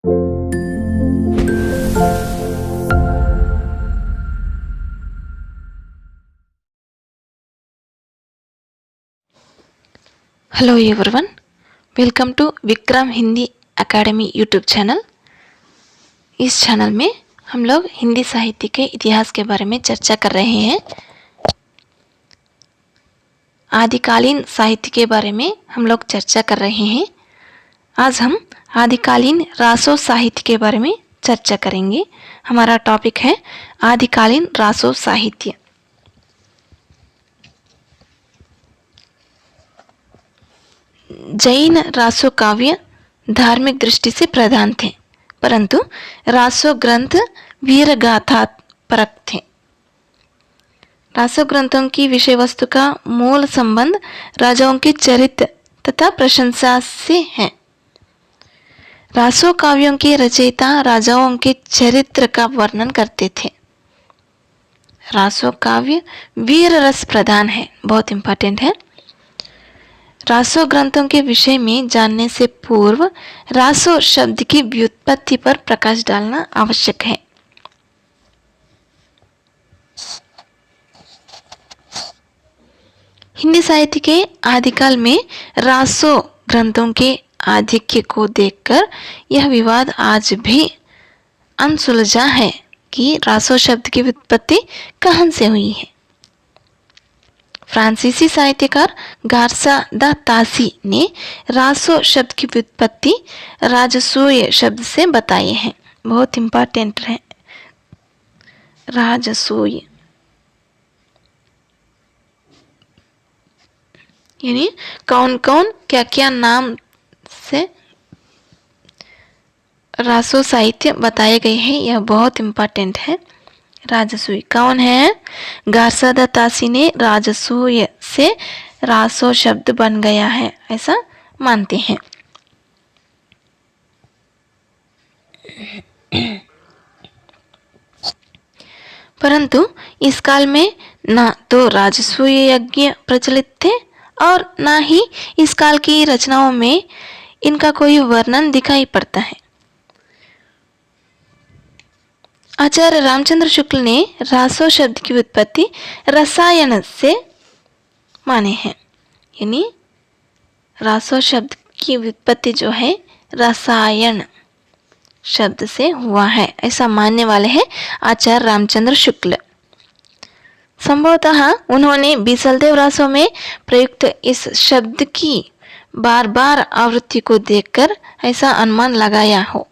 Hello everyone, welcome to Vikram Hindi academy YouTube channel. इस channel में हम लोग हिंदी साहित्य के इतिहास के बारे में चर्चा कर रहे हैं। आदिकालीन साहित्य के बारे में हम लोग चर्चा कर रहे हैं। आज हम आदिकालीन रासो साहित्य के बारे में चर्चा करेंगे। हमारा टॉपिक है आदिकालीन रासो साहित्य। जैन रासो काव्य धार्मिक दृष्टि से प्रधान थे, परंतु रासो ग्रंथ वीर गाथा परक थे। रासो ग्रंथों की विषय वस्तु का मूल संबंध राजाओं के चरित्र तथा प्रशंसा से है। रासो काव्यों के रचयिता राजाओं के चरित्र का वर्णन करते थे। रासो काव्य वीर रस प्रधान है, बहुत इंपॉर्टेंट है। रासो ग्रंथों के विषय में जानने से पूर्व रासो शब्द की व्युत्पत्ति पर प्रकाश डालना आवश्यक है। हिंदी साहित्य के आदिकाल में रासो ग्रंथों के आधिक्य को देखकर यह विवाद आज भी अनसुलझा है कि रासो शब्द की व्युत्पत्ति कहाँ से हुई है। फ्रांसीसी साहित्यकार गार्सा द तासी ने रासो शब्द की व्युत्पत्ति राजसूय शब्द से बताए हैं। बहुत इंपॉर्टेंट है राजसूय, यानी कौन कौन क्या क्या नाम से रासो साहित्य बताए गए हैं, यह बहुत इंपॉर्टेंट है। राजसूय कौन है? गार्सा द तासी ने राजसूय से रासो शब्द बन गया है ऐसा मानते हैं। परंतु इस काल में न तो राजसूय यज्ञ प्रचलित थे और न ही इस काल की रचनाओं में इनका कोई वर्णन दिखाई पड़ता है। आचार्य रामचंद्र शुक्ल ने रासो शब्द की उत्पत्ति रसायन से माने हैं, यानी रासो शब्द की व्युत्पत्ति जो है रसायन शब्द से हुआ है ऐसा मानने वाले हैं आचार्य रामचंद्र शुक्ल। संभवतः उन्होंने बीसलदेव रासो में प्रयुक्त इस शब्द की बार बार आवृत्ति को देखकर ऐसा अनुमान लगाया हो।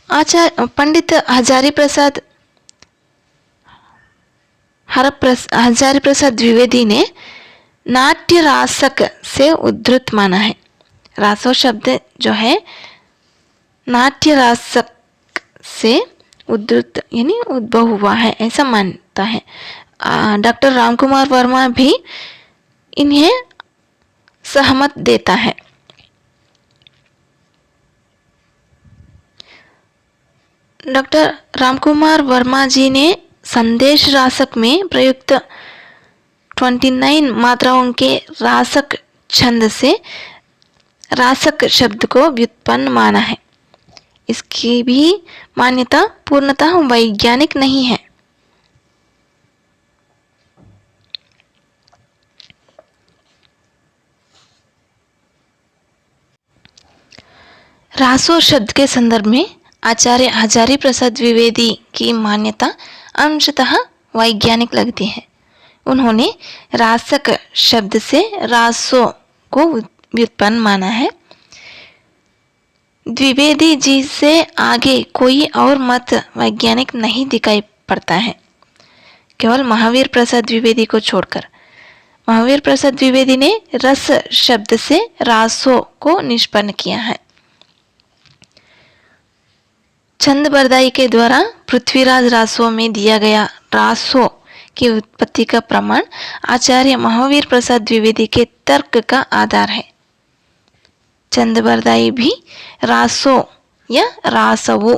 आचार्य पंडित हजारी प्रसाद द्विवेदी ने नाट्य रासक से उद्धृत माना है। रासो शब्द जो है नाट्य रासक से उद्धृत यानी उद्भव हुआ है ऐसा मानता है। डॉक्टर रामकुमार वर्मा भी इन्हें सहमत देता है। डॉक्टर रामकुमार वर्मा जी ने संदेश रासक में प्रयुक्त 29 मात्राओं के रासक छंद से रासक शब्द को व्युत्पन्न माना है। इसकी भी मान्यता पूर्णतः वैज्ञानिक नहीं है। रासो शब्द के संदर्भ में आचार्य हजारी प्रसाद द्विवेदी की मान्यता अंशतः वैज्ञानिक लगती है। उन्होंने रासक शब्द से रासो को व्युत्पन्न माना है। द्विवेदी जी से आगे कोई और मत वैज्ञानिक नहीं दिखाई पड़ता है, केवल महावीर प्रसाद द्विवेदी को छोड़कर। महावीर प्रसाद द्विवेदी ने रस शब्द से रासो को निष्पन्न किया है। चंद बरदाई के द्वारा पृथ्वीराज रासो में दिया गया रासो की उत्पत्ति का प्रमाण आचार्य महावीर प्रसाद द्विवेदी के तर्क का आधार है। चंद बरदाई भी रासो या रासवो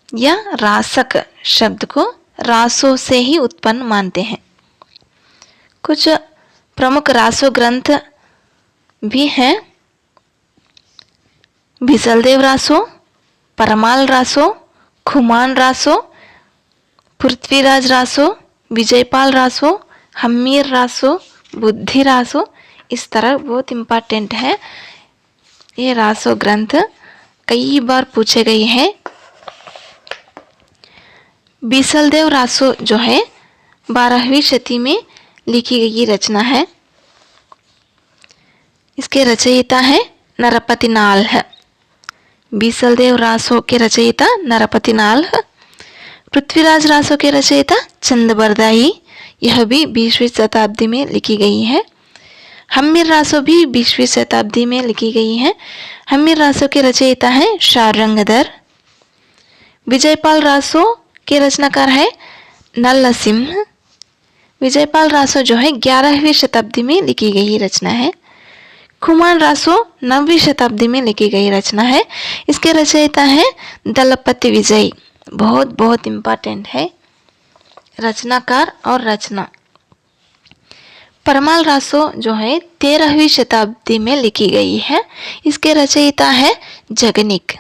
या रासक शब्द को रासो से ही उत्पन्न मानते हैं। कुछ प्रमुख रासो ग्रंथ भी हैं बिसलदेव रासो, परमाल रासो, खुमान रासो, पृथ्वीराज रासो, विजयपाल रासो, हम्मीर रासो, बुद्धि रासो। इस तरह बहुत इम्पोर्टेंट है। ये रासो ग्रंथ कई बार पूछे गए हैं। बिसलदेव रासो जो है 12वीं शती में लिखी गई रचना है। इसके रचयिता है नरपति नाल है। बिसलदेव रासो के रचयिता नरपति नाल है। पृथ्वीराज रासो के रचयिता चंद बरदाई, यह भी 20वीं शताब्दी में लिखी गई है। हम्मीर रासो भी 20वीं शताब्दी में लिखी गई है। हम्मीर रासो के रचयिता है शारंगधर। विजयपाल रासो के रचनाकार है नरसिम्हा। विजयपाल रासो जो है 11वीं शताब्दी में लिखी गई रचना है। खुमान रासो 9वीं शताब्दी में लिखी गई रचना है। इसके रचयिता है दलपति विजय। बहुत बहुत इम्पोर्टेंट है रचनाकार और रचना। परमाल रासो जो है 13वीं शताब्दी में लिखी गई है। इसके रचयिता है जगनिक।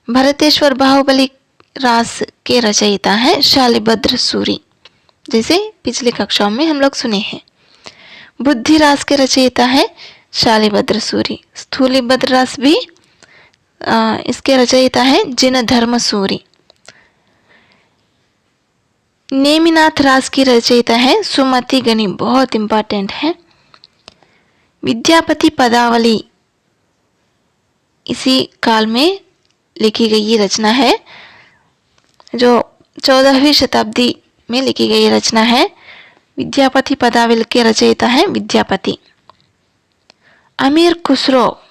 भरतेश्वर बाहुबली रास के रचयिता है शालिभद्र सूरी, जैसे पिछली कक्षाओं में हम लोग सुने हैं। बुद्धि रास के रचयिता है शालिभद्र सूरी। स्थूलिभद्र रास भी इसके रचयिता है जिन धर्म सूरी। नेमिनाथ रास की रचयिता है सुमति गनी। बहुत इम्पोर्टेंट है। विद्यापति पदावली इसी काल में लिखी गई रचना है, जो 14वीं शताब्दी में लिखी गई रचना है। विद्यापति पदावली के रचयिता है विद्यापति। अमीर खुसरो,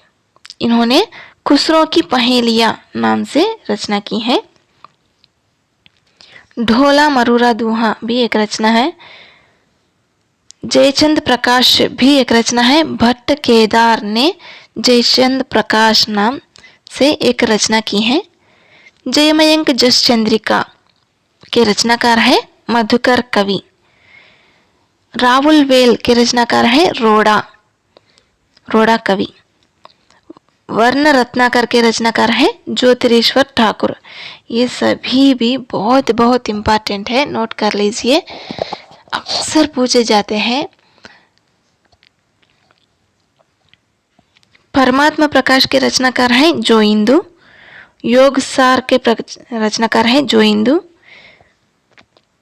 इन्होंने खुसरो की पहेलियां नाम से रचना की है। ढोला मरूरा दूहा भी एक रचना है। जयचंद प्रकाश भी एक रचना है। भट्ट केदार ने जयचंद प्रकाश नाम से एक रचना की है। जयमयंक जस चंद्रिका के रचनाकार है मधुकर कवि। रावुल वेल के रचनाकार है रोड़ा कवि। वर्ण रत्नाकर के रचनाकार है ज्योतिरेश्वर ठाकुर। ये सभी भी बहुत बहुत इम्पोर्टेंट है, नोट कर लीजिए, अक्सर पूछे जाते हैं। परमात्मा प्रकाश के रचनाकार है जोइंदु। योग सार के रचनाकार है जोइंदु।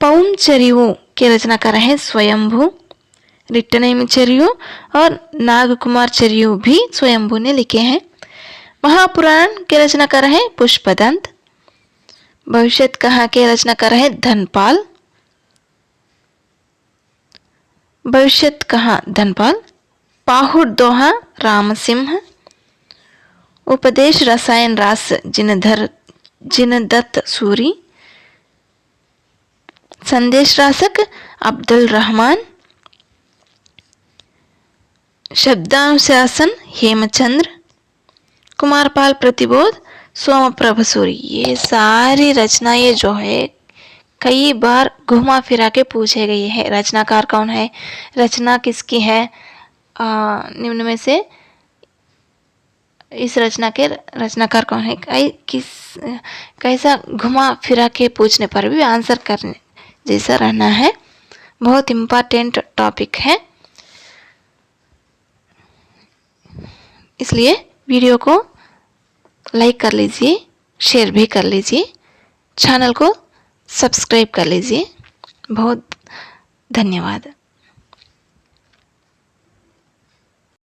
पौम चरिवु के रचनाकार है स्वयंभू। रिट्टनेमि चरियु और नागकुमार चरियु भी स्वयंभू ने लिखे हैं। महापुराण के रचनाकार है पुष्पदंत। भविष्यत कहा के रचनाकार है धनपाल। भविष्यत कहा धनपाल। पाहुड़ दोहा रामसिंह। उपदेश रसायन रास जिनदत्त सूरी। संदेश रासक अब्दुल रहमान। शब्दानुशासन हेमचंद्र। कुमारपाल प्रतिबोध सोमप्रभ सूरी। ये सारी रचनाएं जो है कई बार घुमा फिरा के पूछे गई है। रचनाकार कौन है, रचना किसकी है, निम्न में से इस रचना के रचनाकार कौन है, कैसा घुमा फिरा के पूछने पर भी आंसर करने जैसा रहना है। बहुत इम्पोर्टेंट टॉपिक है, इसलिए वीडियो को लाइक कर लीजिए, शेयर भी कर लीजिए, चैनल को सब्सक्राइब कर लीजिए। बहुत धन्यवाद।